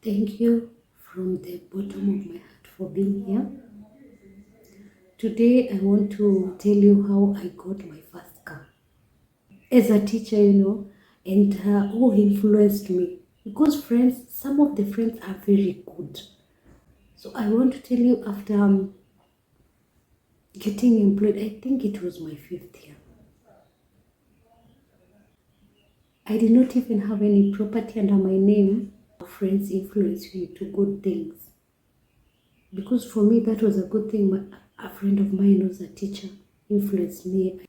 Thank you from the bottom of my heart for being here. Today I want to tell you how I got my first car. As a teacher, and who influenced me. Because friends, some of the friends are very good. So I want to tell you after getting employed, I think it was my 5th year. I did not even have any property under my name. Friends influenced me to good things. Because for me, that was a good thing. A friend of mine who was a teacher influenced me.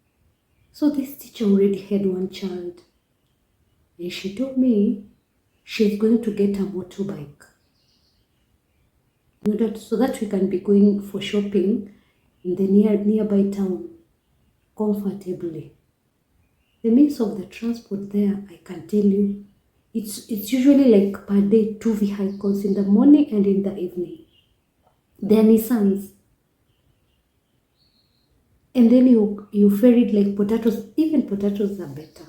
So this teacher already had one child. And she told me she's going to get a motorbike. So that we can be going for shopping in the nearby town comfortably. The means of the transport there, I can tell you, it's usually like per day 2 vehicles in the morning and in the evening. They're Nissans. And then you ferry it like potatoes. Even potatoes are better.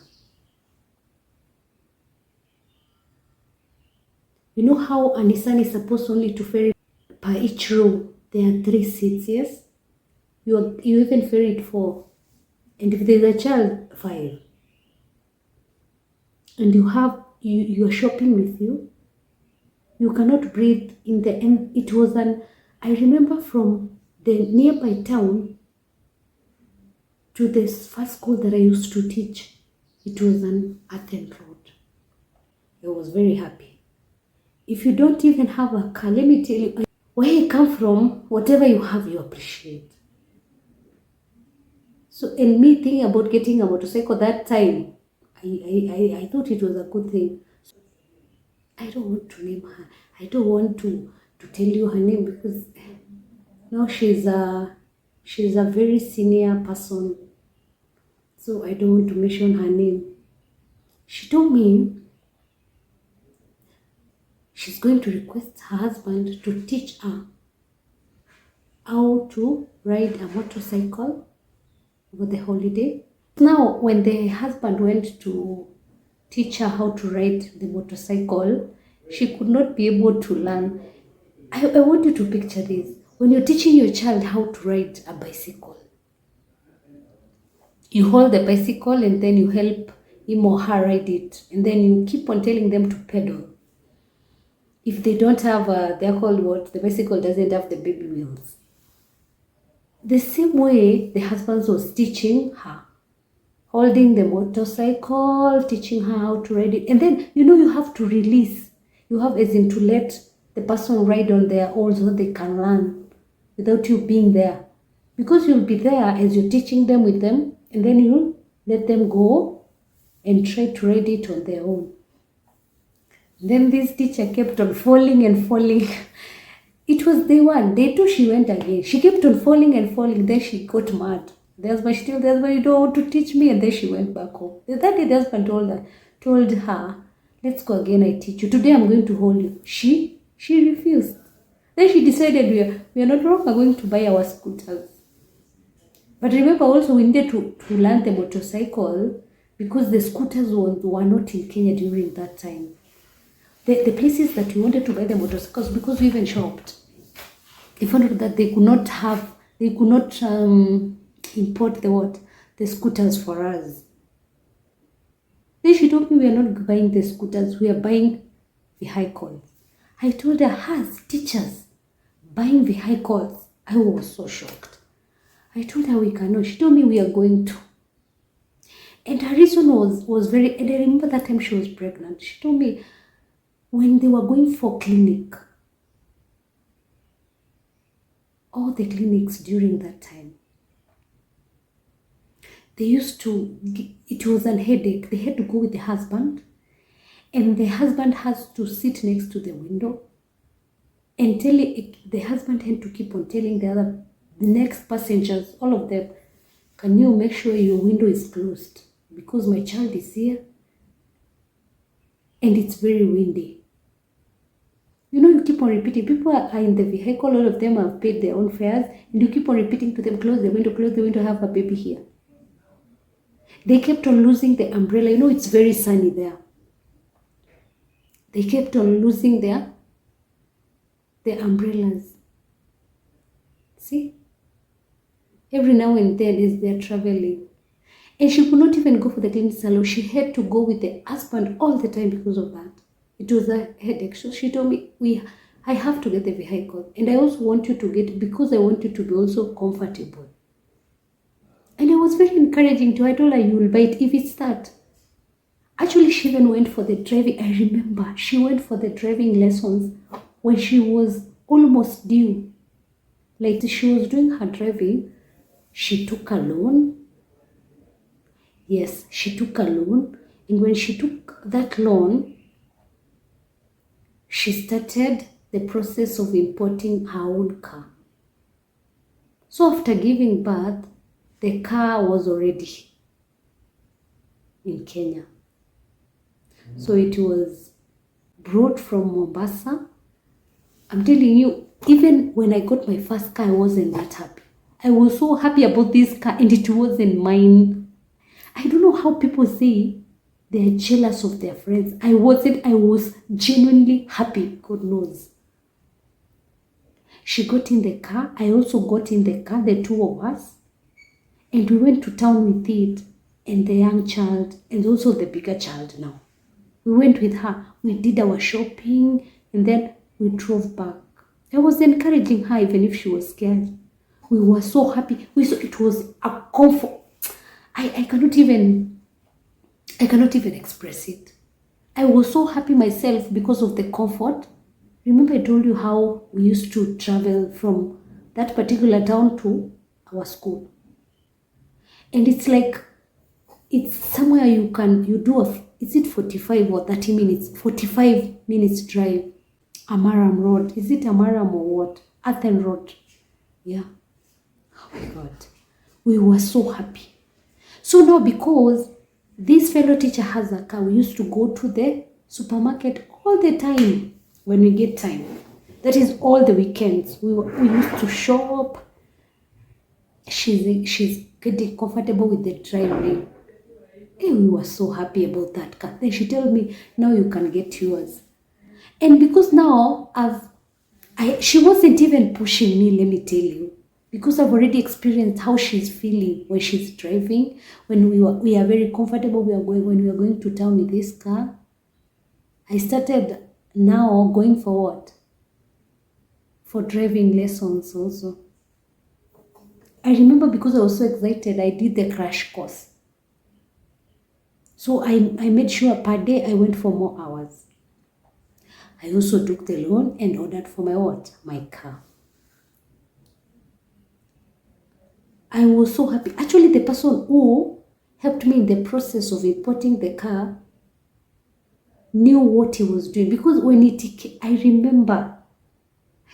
You know how a Nissan is supposed only to ferry per each row? There are 3 seats, yes? You even ferry it 4. And if there's a child, 5. And you're shopping with you. You cannot breathe in the end. It was I remember from the nearby town to this first school that I used to teach, it was an earthen road. I was very happy. If you don't even have a car, let me tell you, where you come from, whatever you have, you appreciate. So, and me thinking about getting a motorcycle that time, I thought it was a good thing. I don't want to name her. I don't want to tell you her name because now she's a very senior person. So I don't want to mention her name. She told me she's going to request her husband to teach her how to ride a motorcycle over the holiday. Now, when the husband went to teach her how to ride the motorcycle, she could not be able to learn. I want you to picture this. When you're teaching your child how to ride a bicycle, you hold the bicycle and then you help him or her ride it. And then you keep on telling them to pedal. If they don't have, they're called what? The bicycle doesn't have the baby wheels. The same way the husband was teaching her, holding the motorcycle, teaching her how to ride it. And then, you have to release. You have as in to let the person ride on their own so that they can learn without you being there. Because you'll be there as you're teaching them with them, and then you let them go and try to ride it on their own. Then this teacher kept on falling and falling. It was day 1. Day 2, she went again. She kept on falling and falling. Then she got mad. The husband, you don't want to teach me. And then she went back home. That day the husband told her, let's go again, I teach you. Today I'm going to hold you. She refused. Then she decided we are not longer going to buy our scooters. But remember also we needed to learn the motorcycle because the scooters were not in Kenya during that time. The places that we wanted to buy the motorcycles, because we even shopped, they found out that they could not import the scooters for us. Then she told me we are not buying the scooters, we are buying vehicles. I told her, as teachers, buying vehicles. I was so shocked. I told her we cannot. She told me we are going to. And her reason was very, and I remember that time she was pregnant. She told me when they were going for clinic, all the clinics during that time, they used to, it was a headache. They had to go with the husband, and the husband has to sit next to the window and the husband had to keep on telling the next passengers, all of them, can you make sure your window is closed because my child is here and it's very windy. You keep on repeating. People are in the vehicle, all of them have paid their own fares, and you keep on repeating to them, close the window, have a baby here. They kept on losing the umbrella. It's very sunny there. They kept on losing their the umbrellas. See? Every now and then as they're traveling. And she could not even go for the cleaning salon. She had to go with the husband all the time because of that. It was a headache. So she told me, I have to get the vehicle. And I also want you to get, because I want you to be also comfortable. And I was very encouraging to her. I told her, you will buy it if it's that. Actually, she even went for the driving. I remember she went for the driving lessons when she was almost due. Like she was doing her driving. She took a loan. Yes, she took a loan. And when she took that loan, she started the process of importing her own car. So after giving birth, the car was already in Kenya. So it was brought from Mombasa. I'm telling you, even when I got my first car, I wasn't that happy. I was so happy about this car and it wasn't mine. I don't know how people say they're jealous of their friends. I wasn't. I was genuinely happy. God knows. She got in the car. I also got in the car, the two of us. And we went to town with it and the young child and also the bigger child now. We went with her. We did our shopping and then we drove back. I was encouraging her even if she was scared. We were so happy. It was a comfort. I cannot even express it. I was so happy myself because of the comfort. Remember I told you how we used to travel from that particular town to our school. And it's like, it's somewhere you do is it 45 or 30 minutes? 45 minutes drive. Amaram Road. Is it Amaram or what? Athen Road. Yeah. Oh my God. We were so happy. So now because this fellow teacher has a car, we used to go to the supermarket all the time when we get time. That is all the weekends. We used to shop. She's getting comfortable with the driving. And we were so happy about that car. Then she told me, now you can get yours. And because now she wasn't even pushing me, let me tell you. Because I've already experienced how she's feeling when she's driving. When we are very comfortable, when we are going to town with this car. I started now going for what? For driving lessons also. I remember because I was so excited, I did the crash course. So I made sure per day I went for more hours. I also took the loan and ordered for my what? My car. I was so happy. Actually, the person who helped me in the process of importing the car knew what he was doing. Because when I remember,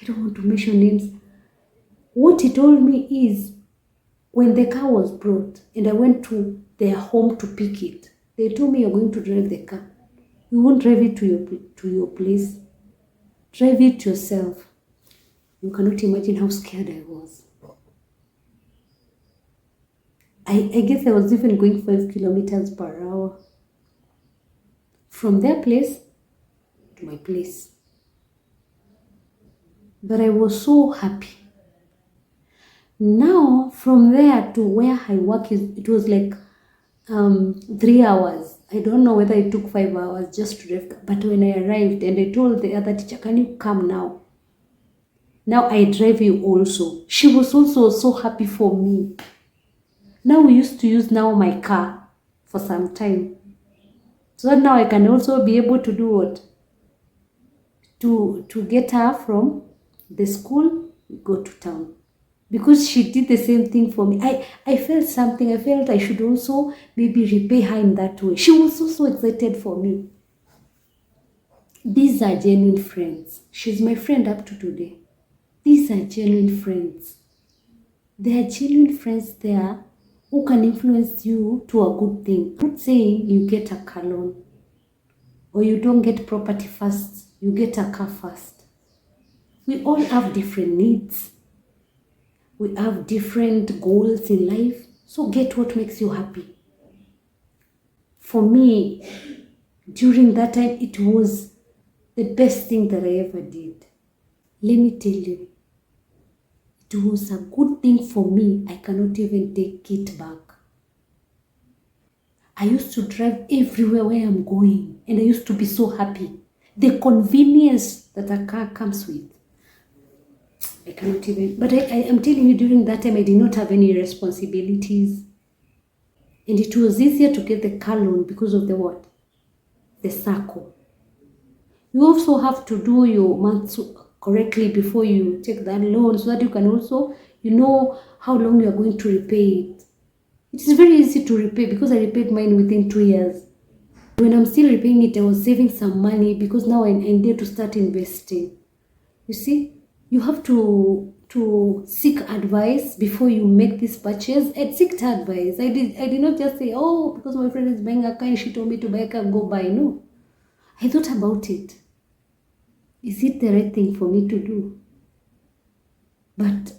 I don't want to mention names. What he told me is, when the car was brought and I went to their home to pick it, they told me, you're going to drive the car. You won't drive it to your place. Drive it yourself. You cannot imagine how scared I was. I guess I was even going 5 kilometers per hour. From their place to my place. But I was so happy. Now, from there to where I work, it was like 3 hours. I don't know whether it took 5 hours just to drive. But when I arrived and I told the other teacher, can you come now? Now I drive you also. She was also so happy for me. Now we used to use my car for some time. So now I can also be able to do what? To get her from the school, we go to town. Because she did the same thing for me. I felt something. I felt I should also maybe repay her in that way. She was so excited for me. These are genuine friends. She's my friend up to today. These are genuine friends. There are genuine friends there who can influence you to a good thing. I'm not saying you get a car loan or you don't get property first, you get a car first. We all have different needs. We have different goals in life. So get what makes you happy. For me, during that time, it was the best thing that I ever did. let me tell you, it was a good thing for me. I cannot even take it back. I used to drive everywhere where I'm going, and I used to be so happy. The convenience that a car comes with, I cannot even, but I am telling you, during that time, I did not have any responsibilities. And it was easier to get the car loan because of the what? The circle. You also have to do your months correctly before you take that loan, so that you can also, you know how long you are going to repay it. It is very easy to repay because I repaid mine within 2 years. When I'm still repaying it, I was saving some money because now I need to start investing. You see, you have to seek advice before you make this purchase. And seek advice. I did not just say, oh, because my friend is buying a car and she told me to buy a car, go buy. No. I thought about it. Is it the right thing for me to do? But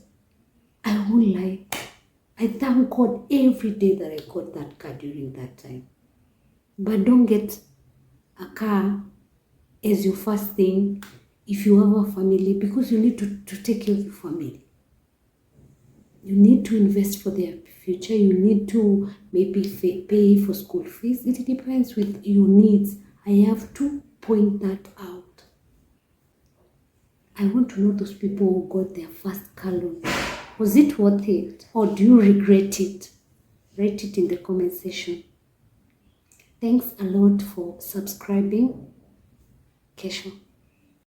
I won't lie. I thank God every day that I got that car during that time. But don't get a car as your first thing if you have a family, because you need to take care of your family. You need to invest for their future. You need to maybe pay for school fees. It depends with your needs. I have to point that out. I want to know those people who got their first car loan. Was it worth it, or do you regret it? Write it in the comment section. Thanks a lot for subscribing. Kesho.